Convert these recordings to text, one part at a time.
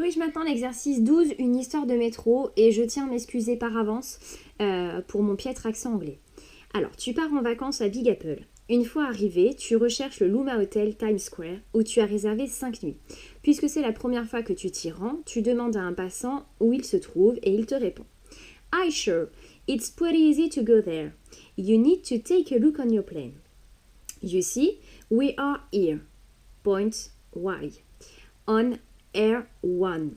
corrige maintenant l'exercice 12, une histoire de métro, et je tiens à m'excuser par avance pour mon piètre accent anglais. Alors, tu pars en vacances à Big Apple. Une fois arrivé, tu recherches le Luma Hotel Times Square où tu as réservé 5 nuits. Puisque c'est la première fois que tu t'y rends, tu demandes à un passant où il se trouve et il te répond. Hi, sure, it's pretty easy to go there. You need to take a look on your plane. You see, we are here. Point Y. On R1.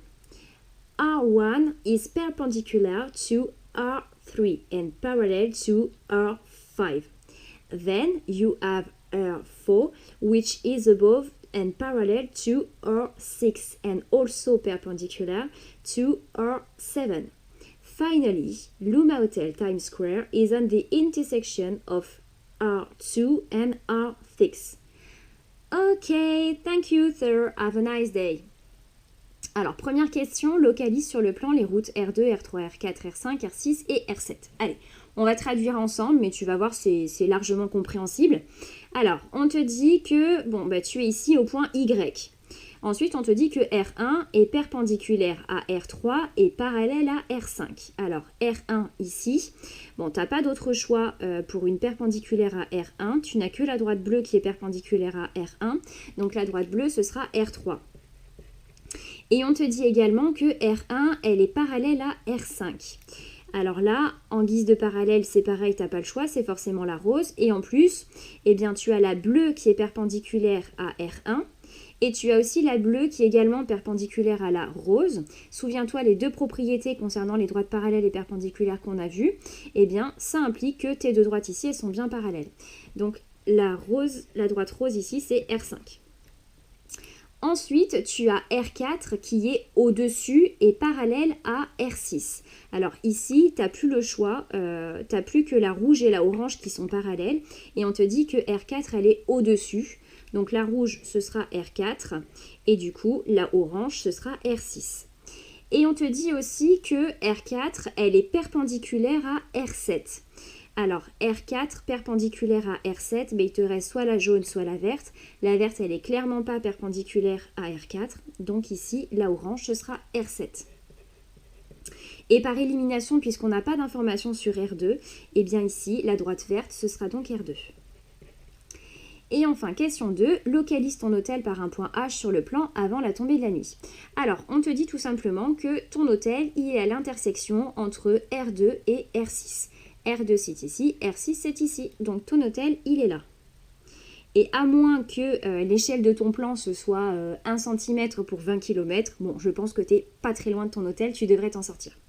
R1 is perpendicular to R3 and parallel to R5. Then you have R4, which is above and parallel to R6 and also perpendicular to R7. Finally, Luma Hotel Times Square is on the intersection of R2 and R6. Okay, thank you, sir. Have a nice day. Alors, première question, localise sur le plan les routes R2, R3, R4, R5, R6 et R7. Allez, on va traduire ensemble, mais tu vas voir, c'est largement compréhensible. Alors, on te dit que, tu es ici au point Y. Ensuite, on te dit que R1 est perpendiculaire à R3 et parallèle à R5. Alors, R1 ici, tu n'as pas d'autre choix pour une perpendiculaire à R1. Tu n'as que la droite bleue qui est perpendiculaire à R1. Donc, la droite bleue, ce sera R3. Et on te dit également que R1, elle est parallèle à R5. Alors là, en guise de parallèle, c'est pareil, tu n'as pas le choix, c'est forcément la rose. Et en plus, tu as la bleue qui est perpendiculaire à R1. Et tu as aussi la bleue qui est également perpendiculaire à la rose. Souviens-toi, les deux propriétés concernant les droites parallèles et perpendiculaires qu'on a vues, ça implique que tes deux droites ici, elles sont bien parallèles. Donc la droite rose ici, c'est R5. Ensuite, tu as R4 qui est au-dessus et parallèle à R6. Alors ici, tu n'as plus le choix, tu n'as plus que la rouge et la orange qui sont parallèles. Et on te dit que R4, elle est au-dessus. Donc la rouge, ce sera R4 et du coup, la orange, ce sera R6. Et on te dit aussi que R4, elle est perpendiculaire à R7. Alors R4 perpendiculaire à R7, il te reste soit la jaune, soit la verte. La verte, elle n'est clairement pas perpendiculaire à R4. Donc ici, la orange, ce sera R7. Et par élimination, puisqu'on n'a pas d'informations sur R2, ici, la droite verte, ce sera donc R2. Et enfin, question 2, localise ton hôtel par un point H sur le plan avant la tombée de la nuit. Alors, on te dit tout simplement que ton hôtel, il est à l'intersection entre R2 et R6. R2 c'est ici, R6 c'est ici. Donc ton hôtel, il est là. Et à moins que l'échelle de ton plan ce soit 1 cm pour 20 km, je pense que tu n'es pas très loin de ton hôtel, tu devrais t'en sortir.